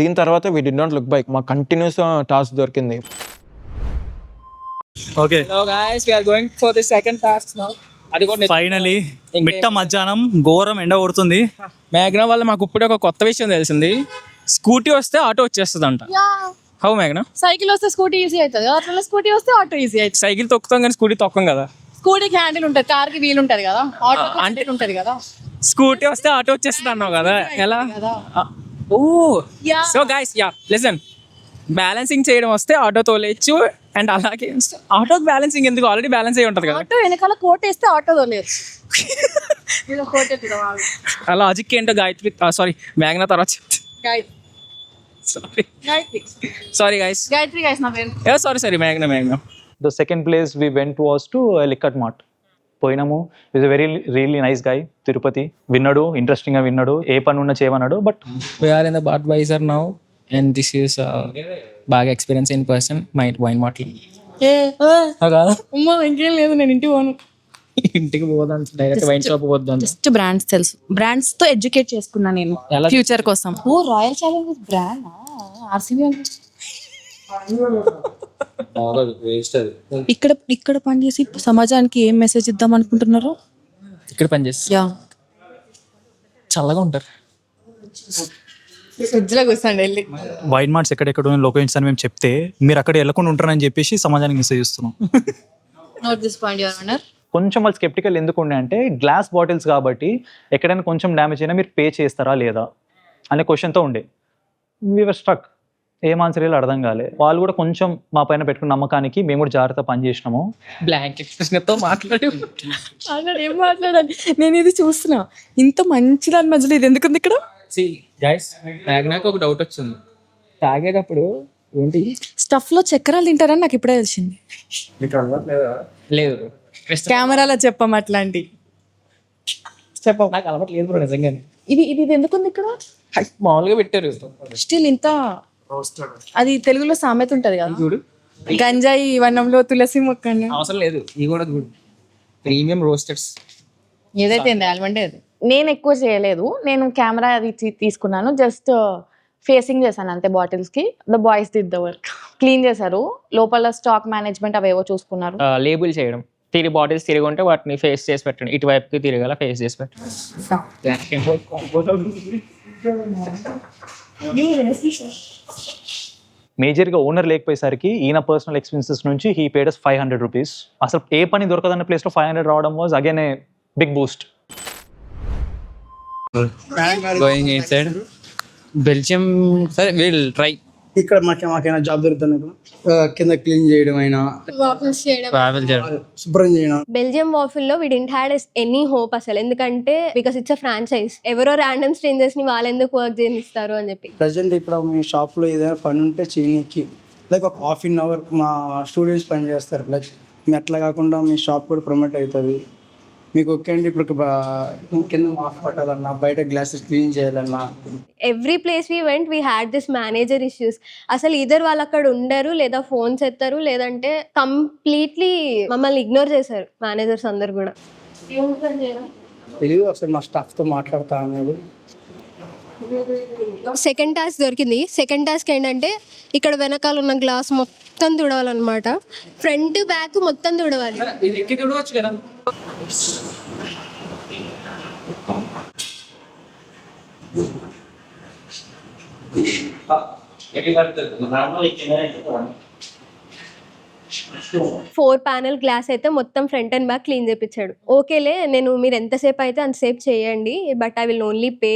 దీని తర్వాత వి డి నాట్ లుక్ బ్యాక్. మాకు కంటిన్యూస్ టాస్క్ దొరికింది. Okay, Hello guys, we are going for the second task now. అది కూడా ఫైనలీ మిట్ట మధ్యాహ్నం ఘోరం ఎండ కొడుతుంది. మేఘనా వల్ల మాకు ఇప్పుడు ఒక కొత్త విషయం తెలిసింది. స్కూటీ వస్తే ఆటో వచ్చేస్తుంది అంట. హౌ మేఘనా? సైకిల్ వస్తే స్కూటీ ఈజీ అవుతుంది, అట్లా స్కూటీ వస్తే ఆటో ఈజీ అవుతుంది. సైకిల్ తొక్కుతాం కానీ స్కూటీ తొక్కం కదా. స్కూటీకి హ్యాండిల్ ఉంటుంది, కార్ కి వీల్ ఉంటుంది కదా, ఆటో హ్యాండిల్ ఉంటుంది కదా. స్కూటీ వస్తే ఆటో వచ్చేస్తుంది అన్నావు కదా, ఎలా? Oh so guys, yeah listen, balancing చేయడం వస్తే ఆటో తోలేచ్చు. అండ్ అలాగే ఆటోకి బ్యాలెన్సింగ్ ఎందుకు, ఆల్రెడీ బ్యాలెన్స్ అయ్యి ఉంటుంది కదా. ఆటో వెనకాల కోట్ వేస్తే ఆటో తోలేచ్చు. ఆ లాజిక్ ఏంటో గాయత్రి, సారీ మేఘనా తర్వాత సారీ గైస్, గాయత్రి గైస్ నా పేరు. సారీ మేఘనా. The second place we went was to లిక్కట్ మార్ట్. పోయినాము. Is a really nice guy. Tirupati విన్నాడు, ఇంట్రెస్టింగ్గా విన్నాడు, ఏ పని ఉన్నా చేయమన్నాడు. But we're in the Budweiser now and this is బాగా ఎక్స్పీరియన్స్ ఇన్ పర్సన్ వైన్ మాటలు. అమ్మా ఇంకేం లేదు, నేను ఇంటికి పోను. ఇంటికి పోదాం, డైరెక్ట్ వైన్ షాప్ పోదాం. జస్ట్ బ్రాండ్స్ తెలుసు, బ్రాండ్స్ తో ఎడ్యుకేట్ చేసుకున్నా నేను ఫ్యూచర్ కోసం. Oh Royal Challengers brand, RCB ఇక్కడ పనిచేసి సమాజానికి ఏం మెసేజ్ ఇద్దాం అనుకుంటున్నారు? ఇక్కడ పనిచేసి చల్లగా ఉంటారు. ఫ్రిడ్జ్ లో కూర్చోండి వెళ్ళి. వైన్ మార్ట్స్ ఎక్కడెక్కడ లొకేషన్స్ అని మేము చెప్తే మీరు అక్కడ వెళ్ళకుండా ఉంటారని చెప్పేసి సమాజానికి మెసేజ్ ఇస్తున్నాం. Note this point your honour. కొంచెం వాళ్ళు స్కెప్టికల్ ఎందుకు ఉండే అంటే గ్లాస్ బాటిల్స్ కాబట్టి ఎక్కడైనా కొంచెం డ్యామేజ్ అయినా మీరు పే చేస్తారా లేదా అనే క్వశ్చన్తో ఉండే. వీఆర్ స్ట్రక్, ఏం ఆన్సర్ చేయాలో అర్థం కాలే. వాళ్ళు కూడా కొంచెం మా పైన పెట్టుకున్న నమ్మకానికి మేము కూడా జాగ్రత్త పని చేసినాము. బ్లాంక్ ఎక్స్ప్రెషన్తో మాట్లాడి అక్కడ ఏం మాట్లాడాలి, నేను ఇది చూస్తున్నా, ఇంత మంచి దాని మధ్యలో ఇది ఎందుకుంది ఇక్కడ. గైస్ నాకు ఒక డౌట్ వచ్చింది, తాగేటప్పుడు ఏంటి స్టఫ్ లో చక్రాలు తింటారని నాకు ఇప్పుడే తెలిసింది. లేదు కెమెరాలో చెప్పం అట్లాంటి చెప్పం, నాకు అలవాటు లేదు బ్రో నిజంగానే. ఇది ఇది ఇది ఎందుకుంది ఇక్కడ. మామూలుగా పెట్టారు స్టిల్ ఇంత, అది తెలుగులో సామెత ఉంటది కదా, చూడు గంజాయి వనంలో తులసి మొక్క అని. అవసరం లేదు, ఇది కూడా గుడ్ ప్రీమియం రోస్టెడ్స్. ఏదైతే ఆల్మండే అది. నేను ఎక్కువ చేయలేదు, నేను కెమెరా అది తీసుకున్నాను, జస్ట్ ఫేసింగ్ చేశాను అంతే బాటిల్స్కి. The boys did the work, clean చేశారు, లోపల స్టాక్ మేనేజ్మెంట్ అవేవో చూసుకున్నారు. లేబుల్ చేయడం, బాటిల్స్ తిరిగి ఉంటే వాటిని ఫేస్ చేసి పెట్టండి, ఇటువైపుకి తిరగల ఫేస్ చేసి పెట్టండి. మేజర్గా ఓనర్ లేకపోయేసరికి ఈయన పర్సనల్ ఎక్స్పెన్సెస్ నుంచి హీ పేడ్ us 500 రూపీస్. అసలు ఏ పని దొరకదన్న ప్లేస్లో 500 రావడం was again a big boost. Going inside Belgium, సరే విల్ ట్రై. ఇక్కడ మాకైనా జాబ్ దొరుకుతుంది కింద క్లీన్ చేయడం అయినా ట్రావెల్ చేయడం, శుభ్రం చేయడం. బెల్జియం వాఫిల్లో we didn't had any hope అసలు, ఎందుకంటే బికాస్ ఇట్స్ అ ఫ్రాంచైజ్, ఎవరో ర్యాండమ్ స్ట్రేంజర్స్ ని వాళ్ళు ఎందుకు వర్క్ చేయనిస్తారు అని చెప్పి. ప్రజెంట్ ఇప్పుడు మీ షాప్లో ఏదైనా పని ఉంటే చేయనీకి లైక్ ఒక ½ అవర్ మా స్టూడెంట్స్ పని చేస్తారు, లైక్ మీ అట్లా కాకుండా మీ షాప్ కూడా ప్రమోట్ అవుతుంది. మీకు ఓకే అండి, ఇప్పుడు కింద మాఫ్ పట్టాలన్నా, బయట గ్లాసెస్ క్లీన్ చేయాలన్నా, every place we went we had this manager issues. అసలు ఇద్దరు వాళ్ళు అక్కడ ఉండరు, లేదా ఫోన్స్ ఎత్తారు, లేదంటే కంప్లీట్లీ మమ్మల్ని ఇగ్నోర్ చేశారు మేనేజర్స్ అందరు కూడా. తెలియదు అసలు మా స్టాఫ్తో మాట్లాడతా అన్నాడు. సెకండ్ టాస్క్ దొరికింది. సెకండ్ టాస్క్ ఏంటంటే ఇక్కడ వెనకాల ఉన్న గ్లాస్ మొత్తం తుడవాలన్నమాట, ఫ్రంట్ బ్యాక్ మొత్తం తుడవాలి. ఇది ఎక్కి చూడవచ్చు కదా. ఫోర్ ప్యానెల్ గ్లాస్ అయితే మొత్తం ఫ్రంట్ అండ్ బ్యాక్ క్లీన్ చేయించాడు. ఓకేలే, నేను మీరు ఎంతసేపు అయితే అంతసేపు చేయండి, but I will only pay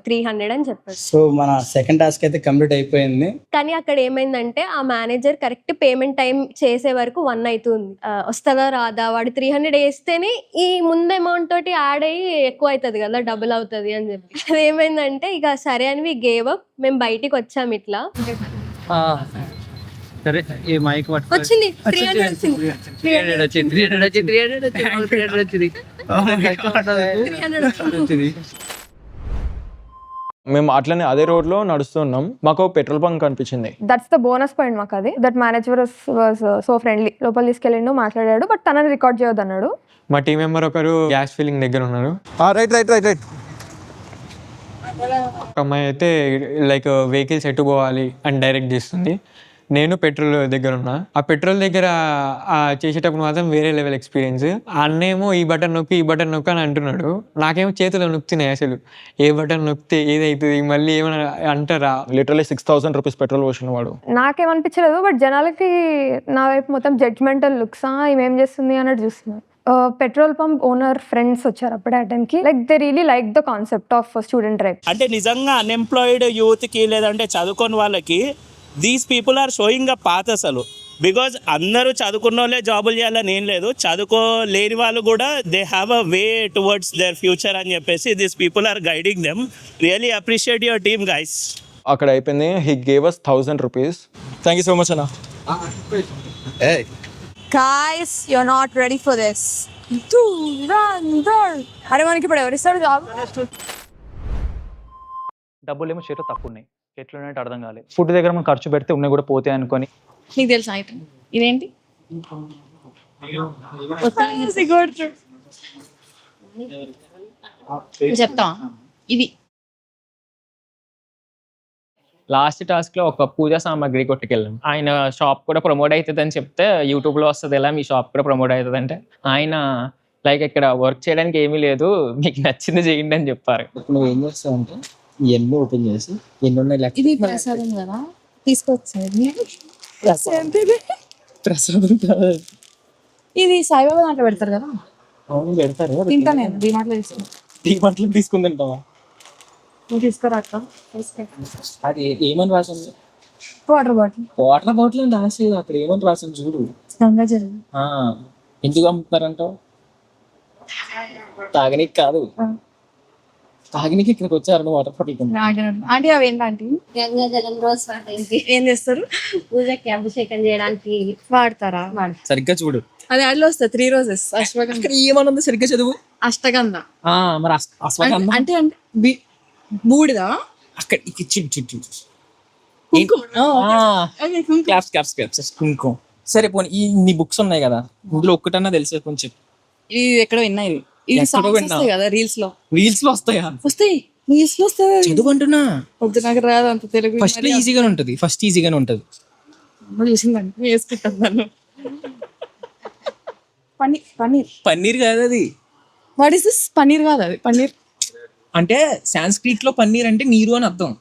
300 అని చెప్పాడు. సో మన సెకండ్ టాస్క్ అయితే కంప్లీట్ అయిపోయింది. కానీ అక్కడ ఏమైందంటే ఆ మేనేజర్ కరెక్ట్ పేమెంట్ టైం చేసే వరకు 1 అవుతుంది. వస్తుందా రాదా, వాడు 300 వేస్తేనే ఈ ముందు అమౌంట్ తోటి యాడ్ అయ్యి ఎక్కువ అవుతుంది కదా, డబుల్ అవుతుంది అని చెప్పి. అది ఏమైందంటే ఇక సరే అని గేవ్ అప్. మేము బయటికి వచ్చాము ఇట్లా, సరే ఈ మైక్ వచ్చింది 300 వచ్చింది. 300 వచ్చింది. మేము అట్లనే అదే రోడ్లో నడుస్తున్నాం, మాకు పెట్రోల్ బంక్ కనిపించింది. దట్స్ ద బోనస్ పాయింట్ మాకు అది. That manager was so friendly, లోపల తీసుకెళ్ళిండు, మాట్లాడాడు, బట్ తనని రికార్డ్ చేయొద్దు అన్నాడు. మా టీం మెంబర్ ఒకరు గ్యాస్ ఫిల్లింగ్ దగ్గర ఉన్నారు. రైట్. ఒక అమ్మాయి అయితే లైక్ వెహికల్స్ ఎటు పోవాలి అని డైరెక్ట్ చేస్తుంది. నేను పెట్రోల్ దగ్గర ఉన్నా. ఆ పెట్రోల్ దగ్గర చేసేటప్పుడు మాత్రం వేరే లెవెల్ ఎక్స్పీరియన్స్. అన్నేమో ఈ బటన్ నొక్కి అని అంటున్నాడు, నాకేమో చేతులు నొక్కుతున్నాయి. అసలు ఏ బటన్ నొక్కితే ఏదైతుంది, మళ్ళీ ఏమైనా అంటారా. లిటరలీ 6000 రూపీస్ పెట్రోల్ పోసిన వాడు. నాకేమనిపించలేదు, బట్ జనాలకి నా వైపు మొత్తం జడ్జ్మెంటల్ లుక్స్, ఏమేం చేస్తుంది అన్నట్టు చూస్తున్నారు. పెట్రోల్ పంప్ ఓనర్ ఫ్రెండ్స్ వచ్చారు అప్పుడే ఆ టైంకి. Like they really like the concept of student drive. అంటే నిజంగా అన్ఎంప్లాయిడ్ యూత్కి లేదంటే చదువుకోని వాళ్ళకి these people are showing a path అసలు. బికాజ్ అందరూ చదువుకున్న వాళ్ళే జాబులు చేయాలని ఏం లేదు, చదువుకోలేని వాళ్ళు కూడా they have a way towards their future అని చెప్పేసి these people are guiding them. Really appreciate your team guys. అక్కడ అయిపోయింది. He gave us 1000 rupees. Thank you so much అన్న. Guys, you're not ready for this. అరే మనకి ఇప్పుడు ఎవరిస్తాడు జాబ్? డబ్బులు ఏమో చేతిలో తక్కువ ఉన్నాయి, ఎట్లున్నట్టు అర్థం కాలేదు. ఫుడ్ దగ్గర మనం ఖర్చు పెడితే ఉన్నాయి కూడా పోతాయి అనుకొని. నీకు తెలుసా ఐటమ్ ఇదేంటి? చెప్తా, ఇది లాస్ట్ టాస్క్లో ఒక పూజా సామాగ్రి కొట్టుకెళ్ళాం. ఆయన షాప్ కూడా ప్రమోట్ అవుతుంది అని చెప్తే యూట్యూబ్లో వస్తుంది, ఎలా మీ షాప్ కూడా ప్రమోట్ అవుతుంది అంటే ఆయన లైక్ ఇక్కడ వర్క్ చేయడానికి ఏమీ లేదు, మీకు నచ్చింది చేయండి అని చెప్పారు. నువ్వు ఏం చేస్తావు అంటే ఎన్ని ఓపెన్ చేసి ఎన్ని ఉన్నాయి ఇది ప్రసాదం కదా, తీసుకొచ్చాను. ప్రసాదం కాదు, ఇది సాయిబాబా దాంట్లో పెడతారు కదా, అవును పెడతారు. తింటా నేను డిమార్ట్లో తీసుకుని. DMart తీసుకుంటావా? నువ్వు తీసుకురా అక్క. అది ఏమని రాసింది? వాటర్ బాటిల్ వాటర్ బాటిల్ అని రాసేది అక్కడ, ఏమని రాసింది చూడు. గంగా జలం. ఆ, ఎందుకు అమ్ముతారంటావు? తాగనీకి కాదు, తాగనీకి ఇక్కడికి వచ్చారు వాటర్ బాటిల్. ఆంటీ అవి ఏంటంటే గంగా జలం రోజు వాటర్ ఏం చేస్తారు? పూజకి అభిషేకం చేయడానికి వాడతారా? సరిగ్గా చూడు, అది యాడ్లో వస్తుంది 3 రోజెస్ అశ్వగంధ. ఇక్కడ ఏమనుంది సరిగ్గా చదువు. అష్టగంధ ఆ, మరి అశ్వగంధ అంటే బూడిదా? అక్కడ చిట్టు కుంకుమ. క్లాప్స్ క్లాప్స్ క్లాప్స్ కుంకుమ. సరే పోనీ ఈ నీ బుక్స్ ఉన్నాయి కదా, ఇందులో ఒక్కటన్నా తెలిసే కొంచెం. ఇది ఎక్కడో విన్నా, ఇది ఇది ఎక్కడో songs విన్నా? వస్తాయి కదా రీల్స్ లో. రీల్స్ లో వస్తాయా? వస్తాయి రీల్స్ లో వస్తాయి. చదువు అంటున్నా. వద్దు నాకు రాదు అంత తెలుగు. ఫస్ట్ ఈజీగానే ఉంటది, ఫస్ట్ ఈజీగానే ఉంటది. చేసిందండి వేసుకుంటాను నన్ను. పన్నీర్ పన్నీర్ పన్నీర్ కాదు అది. What is this? పన్నీర్ కాదు అది. పన్నీర్ అంటే సాంస్క్రిట్ లో పన్నీర్ అంటే నీరు అని అర్థం.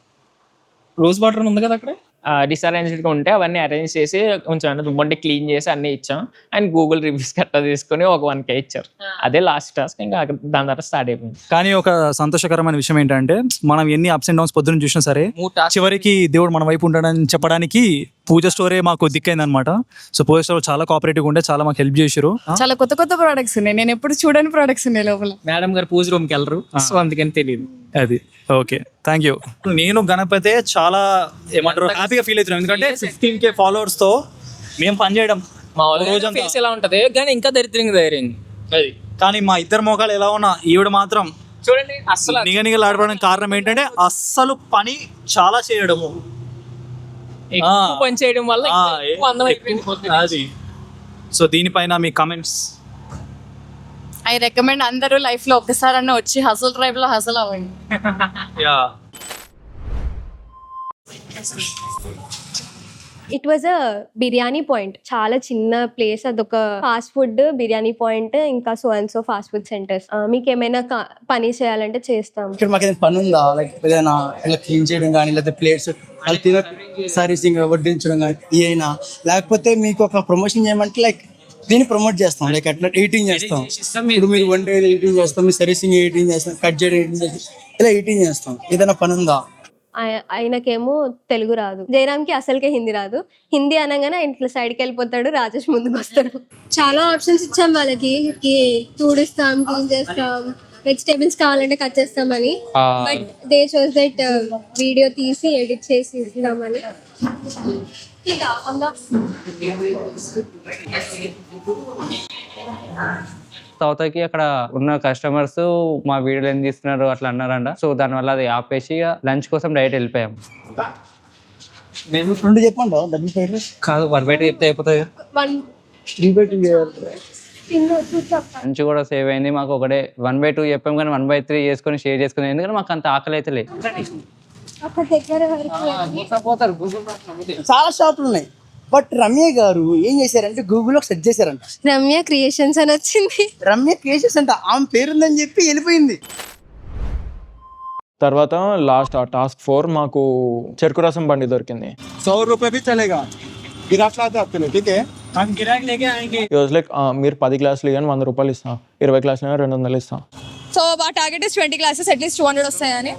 రోజ్ వాటర్ అని ఉంది కదా అక్కడ. డిసరేంజ్డ్గా ఉంటే అవన్నీ అరేంజ్ చేసి కొంచెం దుమ్మంటే క్లీన్ చేసి అన్నీ ఇచ్చాం. అండ్ గూగుల్ రివ్యూస్ కట్ట తీసుకొని ఒక 1K ఇచ్చారు. అదే లాస్ట్ టాస్క్. ఇంకా దాని తర్వాత స్టార్ట్ అయిపోయింది. కానీ ఒక సంతోషకరమైన విషయం ఏంటంటే మనం ఎన్ని అప్స్ అండ్ డౌన్స్ పొద్దున్న చూసినా సరే చివరికి దేవుడు మన వైపు ఉంటాడని చెప్పడానికి పూజ స్టోరే మాకు దిక్కైంది అనమాట. సో పూజ స్టోర్ చాలా కోఆపరేటివ్ ఉండే, చాలా మాకు హెల్ప్ చేశారు. చాలా కొత్త కొత్త ప్రోడక్ట్స్ ఉన్నాయి, నేను ఎప్పుడు చూడని ప్రోడక్ట్స్ ఉన్నాయి లోపల. మేడం గారు పూజ రూమ్కి వెళ్ళరు, సో అందుకని తెలియదు. అది ఓకే, థ్యాంక్ యూ. నేను గణపతి చాలా ఏమంటారు హ్యాపీగా ఫీల్ అవుతున్నాను, ఎందుకంటే 15K ఫాలోవర్స్ తో మేము పనిచేయడం రోజంతా ఫేస్ ఎలా ఉంటది, కానీ ఇంకా దరిద్రంగా తయారైంది అది. కానీ మా ఇద్దరు మోకాలు ఎలా ఉన్నా ఈవిడ మాత్రం చూడండి అస్సలు నిగనిగలాడడానికి కారణం ఏంటంటే అస్సలు పని చాలా చేయడము, ఎక్కువ పని చేయడం వల్ల ఎక్కువ అందం అయిపోయింది. అది. సో దీనిపైన మీ కమెంట్స్? ఐ రికమెండ్ అందరూ లైఫ్ లో ఒక్కసారి అన్న వచ్చి హసల్ ట్రైబ్ లో హసల్ అవ్వండి. It was a biryani point, చాలా చిన్న ప్లేస్. అదొక ఫాస్ట్ ఫుడ్ బిర్యానీ పాయింట్, ఇంకా so and so fast food centres. మీకు ఏమైనా పని చేయాలంటే చేస్తాం. ఇక్కడ మాకు ఏదైనా పని ఉందా, లైక్ ఏదైనా ఇలా క్లీన్ చేయడం కానీ, లేకపోతే ప్లేట్స్ వాళ్ళు తిన సర్వీసింగ్ వడ్డించడం కానీ ఏమైనా, లేకపోతే మీకు ఒక ప్రమోషన్ చేయమంటే లైక్ దీన్ని ప్రమోట్ చేస్తాం, లైక్ అట్లా ఎడిటింగ్ చేస్తాం. ఇప్పుడు మీరు వంట ఎడిటింగ్ చేస్తాం, మీ సర్వీసింగ్ ఎడిటింగ్ చేస్తాం, కట్ చేయడం ఎడిటింగ్ చేస్తాం, ఇలా ఎడిటింగ్ చేస్తాం. ఏదైనా పని ఉందా? ఆయనకేమో తెలుగు రాదు, జయరామ్కి అసలుకే హిందీ రాదు. హిందీ అనగానే ఇంట్లో సైడ్కి వెళ్ళిపోతాడు, రాజేష్ ముందుకు వస్తాడు. చాలా ఆప్షన్స్ ఇచ్చాం వాళ్ళకి, తుడుస్తాం, క్లీన్ చేస్తాం, వెజిటేబుల్స్ కావాలంటే కట్ చేస్తామని. But they chose that video తీసి ఎడిట్ చేసి ఇస్తామని. అవతలకి అక్కడ ఉన్న కస్టమర్స్ మా వీడియోలు ఏం తీస్తున్నారు అట్లా అన్నారంట. సో దానివల్ల అది ఆపేసి లంచ్ కోసం డైరెక్ట్ వెళ్ళిపోయాం. మేము 2 చెప్పండి కాదు 1/2 చెప్తే అయిపోతుంది. 3/2 లంచ్ కూడా సేవ్ అయింది మాకు. ఒకటే 1/2 చెప్పాం కానీ 1/3 చేసుకొని షేర్ చేసుకుని, ఎందుకంటే మాకు అంత ఆకలి అయితే లేదు. చాలా షాపులు ఉన్నాయి, బట్ రమ్య గారు ఏం చేశారంటే గూగుల్లో సెర్చ్ చేశారంట, రమ్య క్రియేషన్స్ అని వచ్చింది. రమ్య క్రియేషన్స్ అంట, ఆమె పేరుందని చెప్పి వెళ్ళిపోయింది. తర్వాత లాస్ట్ టాస్క్ 4 మాకు చెరుకు రసం బండి దొరికింది. 100 रुपए भी चलेगा, गिराक लाते आपके लिए, ठीक है? हम गिराक लेके आएंगे. లైక్ మీరు 10 గ్లాసులు ఇవ్వని 100 రూపాయలు ఇస్తాం, 20 గ్లాసులు 200 ఇస్తాం. సో మా టార్గెట్ ఇస్ 20 క్లాసెస్, అట్లీస్ట్ 200 వస్తాయని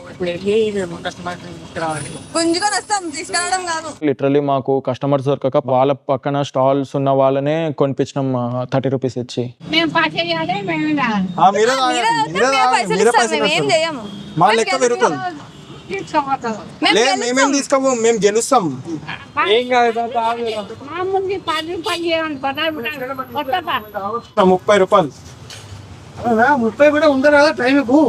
గుంజుకొని వస్తాం, తీసుకురావడం కాదు. లిటరలీ మాకు కస్టమర్స్ దొరకక వాళ్ళ పక్కన స్టాల్స్ ఉన్న వాళ్ళనే కొనిపించినాం 30 రూపీస్ ఇచ్చి. మా లెక్క పెరుగుతుంది. మేమేం తీసుకోము, మేము గెలుస్తాం. 30 రూపాయలు 30 కూడా ఉందా టైం ఎక్కువ.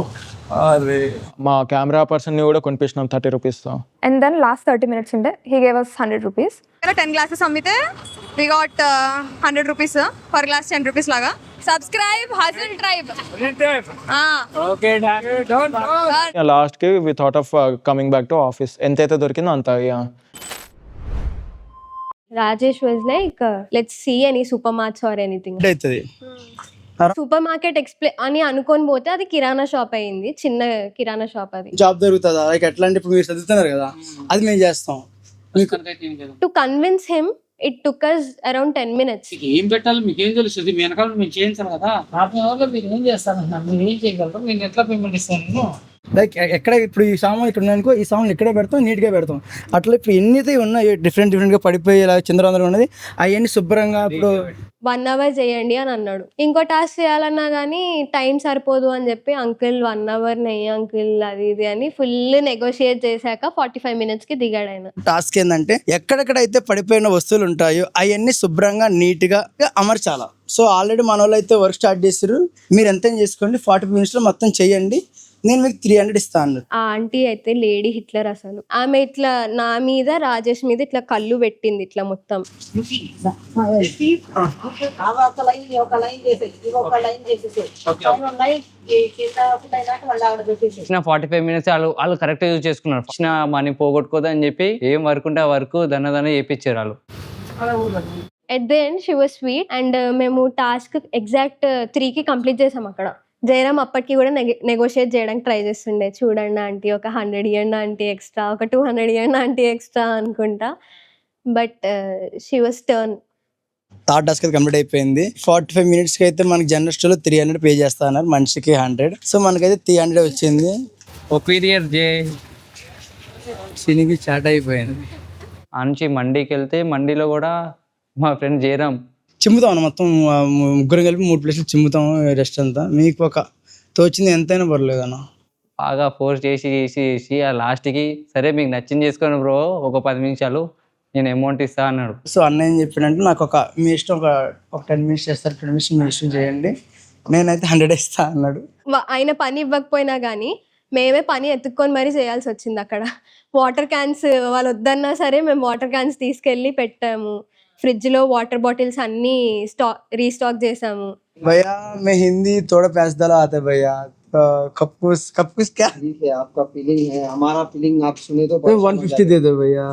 మా కెమెరా పర్సన్ ని కూడా కొనిపించినాం 30 రూపీస్ తో. అండ్ దెన్ లాస్ట్ 30 minutes ఉండే he gave us 100 rupees. 10 glasses అమ్మితే we got 100 rupees per glass 10 rupees లాగా. Subscribe hustle tribe. Okay last కి we thought of coming back to office. ఎంతైతే దొరికిందో అంత. Rajesh was like let's see any super marts or anything. Supermarket అని అనుకొని పోతే అది కిరాణా షాప్ అయింది, చిన్న కిరాణా షాప్. అది జాబ్ దొరుకుతుందా, లైక్ ఎట్లా అంటే ఇప్పుడు మీరు చదువుతున్నారు కదా, అది మేము చేస్తాం. To convince him it took us around 10 minutes. ఏం పెట్టాలి మీకు ఏం తెలుస్తుంది? మీ వెనకాల మేము చేయించాలి కదా. హాఫ్ అన్ అవర్లో మీరు ఏం చేస్తారంటున్నారు? మీరు ఏం చేయగలరు? నేను ఎట్లా పేమెంట్ ఇస్తాను? లైక్ ఎక్కడ ఇప్పుడు ఈ సామాన్ ఇక్కడ ఉన్నాయనుకో, ఈ సామాన్ ఇక్కడే పెడతాం, నీట్గా పెడతాం. అట్లా ఇప్పుడు ఎన్నైతే ఉన్నాయో డిఫరెంట్గా పడిపోయేలా చంద్రవందరం ఉన్నది, అవన్నీ శుభ్రంగా ఇప్పుడు 1 hour చేయండి అని అన్నాడు. ఇంకో టాస్క్ చేయాలన్నా కానీ టైం సరిపోదు అని చెప్పి అంకుల్ 1 hour నెయ్యి అంకుల్ అది ఇది అని ఫుల్ నెగోషియేట్ చేశాక 45 minutes కి దిగాడు ఆయన. టాస్క్ ఏంటంటే ఎక్కడెక్కడైతే పడిపోయిన వస్తువులు ఉంటాయో అవన్నీ శుభ్రంగా నీట్గా అమర్చాలా. సో ఆల్రెడీ మన వాళ్ళు అయితే వర్క్ స్టార్ట్ చేస్తారు. మీరు ఎంత చేసుకోండి, 40 minutes మొత్తం చేయండి, నేను మీకు 300 ఇస్తాను. ఆ ఆంటీ అయితే లేడీ హిట్లర్ అసలు. ఆమె ఇట్లా నా మీద రాజేష్ మీద ఇట్లా కళ్ళు పెట్టింది ఇట్లా మొత్తం. 45 minutes వాళ్ళు కరెక్ట్ యూజ్ చేసుకున్నారు. ఇచ్చిన మనీ పోగొట్టుకోదు అని చెప్పి ఏం వర్క్ ఉంటే ఆ వర్క్ దన్న చేయించారు వాళ్ళు. At the end she was sweet and మేము టాస్క్ ఎగ్జాక్ట్ 3కి కంప్లీట్ చేసాం అక్కడ. జయరామ్ అప్పటికి కూడా నెగోషియేట్ చేయడానికి ట్రై చేస్తుండే. చూడండి ఆంటీ ఒక 100 ఇవ్వండి ఆంటీ ఎక్స్ట్రా, ఒక 200 ఇవ్వండి ఆంటీ ఎక్స్ట్రా అనుకుంటా. But she was turn. Third task అయితే కంప్లీట్ అయిపోయింది. 45 minutesకి అయితే మనకి జనరల్ స్టోర్లో 300 పే చేస్తా అన్నారు, మనిషికి 100. సో మనకైతే 300 వచ్చింది. సినికి స్టార్ట్ అయిపోయింది. నుంచి మండీకి వెళ్తే మండీలో కూడా మా ఫ్రెండ్ జయరామ్ చిమ్ముతాం అన్న, మొత్తం ముగ్గురం కలిపి 3 places చిమ్ముతాం రెస్ట్ అంతా. మీకు ఒక తోచింది ఎంతైనా పర్లేదు అన్న. బాగా ఫోర్స్ చేసి ఆ లాస్ట్కి సరే మీకు నచ్చింది చేసుకోండి బ్రో, ఒక 10 నిమిషాలు నేను అమౌంట్ ఇస్తా అన్నాడు. సో అన్న ఏం చెప్పినంటే నాకు మీ ఇష్టం ఒక 10 minutes చేస్తారు, 10 minutes మీ ఇష్టం చేయండి, నేనైతే 100 ఇస్తా అన్నాడు. ఆయన పని ఇవ్వకపోయినా కానీ మేమే పని ఎత్తుక్కొని మరీ చేయాల్సి వచ్చింది అక్కడ. వాటర్ క్యాన్స్ వాళ్ళు వద్దన్నా సరే మేము వాటర్ క్యాన్స్ తీసుకెళ్ళి పెట్టాము. ఫ్రిడ్జ్ లో వాటర్ బాటిల్స్ అన్ని రీస్టాక్ చేసాము. भैया मैं हिंदी थोड़ा पैस डाला आता है भैया. कपूस क्या आपका फीलिंग है, हमारा फीलिंग आप सुने तो 150 दे दो भैया.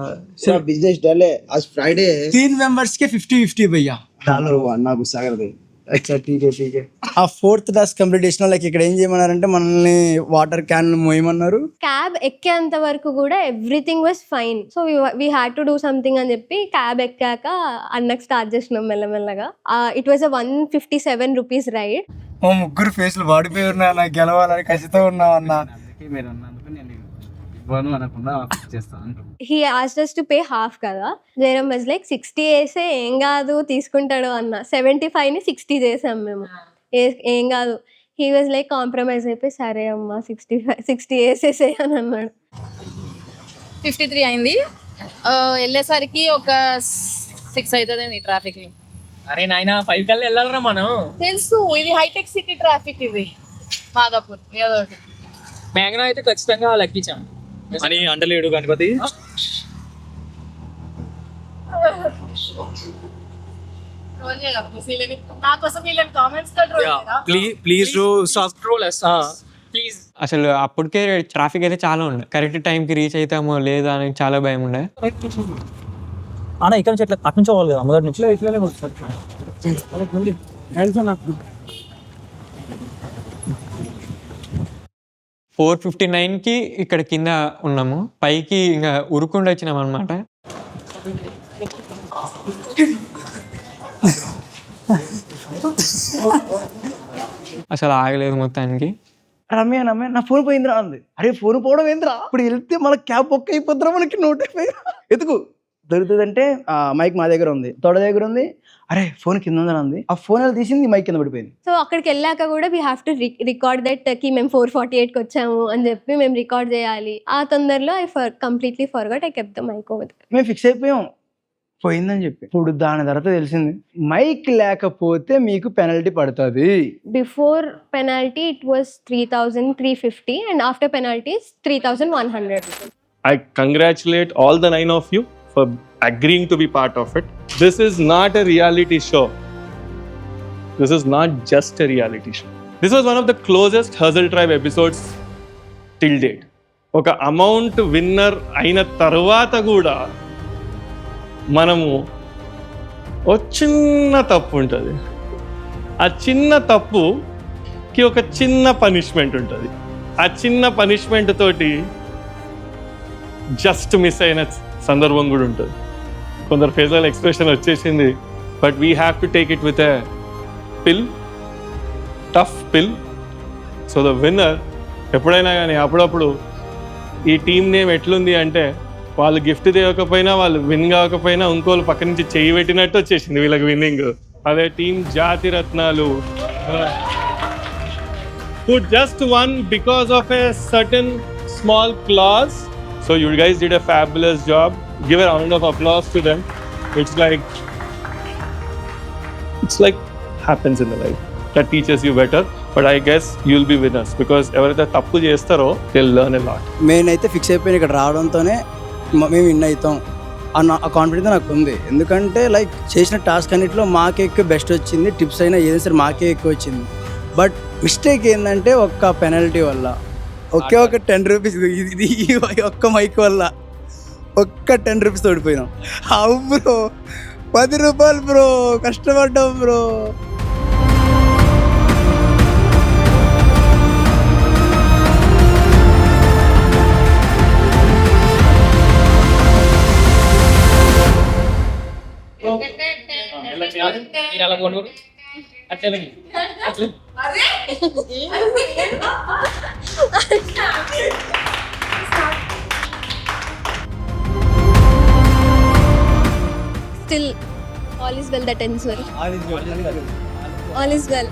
सिर्फ बिजनेस डले, आज फ्राइडे है. 3 members के 50-50 भैया डालो अन्ना गुस्सा कर दे. अच्छा ठीक है. ఆ 4th టాస్క్ కంప్లీట్ చేసిన లైక్ ఇక్కడ ఏం చేయమన్నారంటే మనల్ని వాటర్ క్యాన్ మోయమన్నారు. క్యాబ్ ఎక్కేంత వరకు కూడా everything was fine. So we had to do something అని చెప్పి క్యాబ్ ఎక్కాక అన్నకు స్టార్ట్ చేసినాం మెల్లమెల్లగా. It was 157 rupees ride. మా ముగ్గురు ఫేస్లు వాడిపోయి ఉన్నా, నాకు గెలవాలని కసితో ఉన్నాం అన్న. He asked us to pay half కదా. జయరామ్ వాజ్ లైక్ 60 వేసే ఏం కాదు తీసుకుంటాడు అన్న. 75ని 60 చేసాం మేము, ఏం కాదు. హీ వాజ్ లైక్ కాంప్రమైజ్ అయిపోయి సరే అమ్మా 60 వేసేసే అని అన్నాడు. 53 అయింది. వెళ్ళేసరికి ఒక 6 అవుతుందండి ట్రాఫిక్. అరే నాయన 5 కల్లా వెళ్ళాలరా మనం. తెలుసు ఇది హైటెక్ సిటీ ట్రాఫిక్, ఇది మాదాపూర్ ఏదో ఒకటి. మ్యాగ్నా అయితే ఖచ్చితంగా లెక్కించాం అని అంటలేడు గణపతి. Please please. అసలు అప్పటికే ట్రాఫిక్ అయితే చాలా ఉండే, కరెక్ట్ టైంకి రీచ్ అవుతామో లేదా అని చాలా భయం ఉండే. అన్న ఇక్కడ నుంచి ఎట్లా అటు నుంచి పోవాలి కదా, మొదటి నుంచి ఇట్లానే 4:59కి ఇక్కడ కింద ఉన్నాము, పైకి ఇంకా ఉరుకుండా వచ్చినాం అనమాట. అసలు ఆగలేదు మొత్తానికి. రమ్య నా ఫోన్ పోయిందిరా అంది. అరే ఫోన్ పోవడం ఏందిరా, ఇప్పుడు వెళ్తే మన క్యాబ్ బుక్ అయిపోద్దిరా, మనకి నోటిఫై ఎతుకు దొరుకుతుందంటే మైక్ మా దగ్గర ఉంది, తోడ దగ్గర ఉంది. అరే ఫోన్ కింద ఉందని అంది, ఆ ఫోన్ ఎలా తీసింది మైక్ కింద పడిపోయింది. సో అక్కడికి వెళ్ళాక కూడా we have to record that కి మేము 4:48కి వచ్చాము అని చెప్పి మేము రికార్డ్ చేయాలి. ఆ తొందరలో I completely forgot, I kept the mic over. మేము ఫిక్స్ అయిపోయాం పోయిందని చెప్పి. ఇప్పుడు దాని తర్వాత తెలిసింది మైక్ లేకపోతే మీకు పెనల్టీ పడుతుంది. Before penalty it was 3,350 and after penalties 3,100. I congratulate all the 9 of you for agreeing to be part of it. This is not a reality show. This is not just a reality show. This was one of the closest Hustle Tribe episodes till date. ఒక అమౌంట్ విన్నర్ అయిన తర్వాత కూడా మనము ఒక చిన్న తప్పు ఉంటుంది, ఆ చిన్న తప్పుకి ఒక చిన్న పనిష్మెంట్ ఉంటుంది. ఆ చిన్న పనిష్మెంట్ తోటి జస్ట్ మిస్ అయిన సందర్భం కూడా ఉంటుంది. కొందరు ఫేస్లో ఎక్స్ప్రెషన్ వచ్చేసింది. But we have to take it with a పిల్, టఫ్ పిల్. సో ద విన్నర్ ఎప్పుడైనా కానీ అప్పుడప్పుడు ఈ టీం నేమ్ ఎట్లుంది అంటే వాళ్ళు గిఫ్ట్ తేవకపోయినా వాళ్ళు విన్ కాకపోయినా ఇంకోళ్ళు పక్క నుంచి చెయ్యి పెట్టినట్టు వచ్చేసింది వీళ్ళకి విన్నింగ్. అదే టీం జాతి రత్నాలు who just won because of a certain small clause. So you guys did a fabulous job. Give a round of applause to them. It's like happens in the life. That teaches you better. But I guess you'll be winners because ఎవరైతే తప్పు చేస్తారో they'll learn a lot. Main అయితే ఫిక్స్ అయిపోయిన ఇక్కడ రావడంతోనే మేము విన్ అవుతాం అన్న ఆ కాన్ఫిడెన్స్ నాకు ఉంది. ఎందుకంటే లైక్ చేసిన టాస్క్ అన్నింటిలో మాకే ఎక్కువ బెస్ట్ వచ్చింది. టిప్స్ అయినా ఏదైనా సరే మాకే ఎక్కువ వచ్చింది. బట్ మిస్టేక్ ఏంటంటే ఒక్క పెనల్టీ వల్ల ఒకే ఒక 10 రూపీస్ ఇది ఒక్క మైక్ వల్ల ఒక్క 10 రూపీస్ ఓడిపోయినాం. అవు బ్రో 10 రూపాయలు బ్రో, కష్టపడ్డాం bro. Still, all is well that ends well. All is well.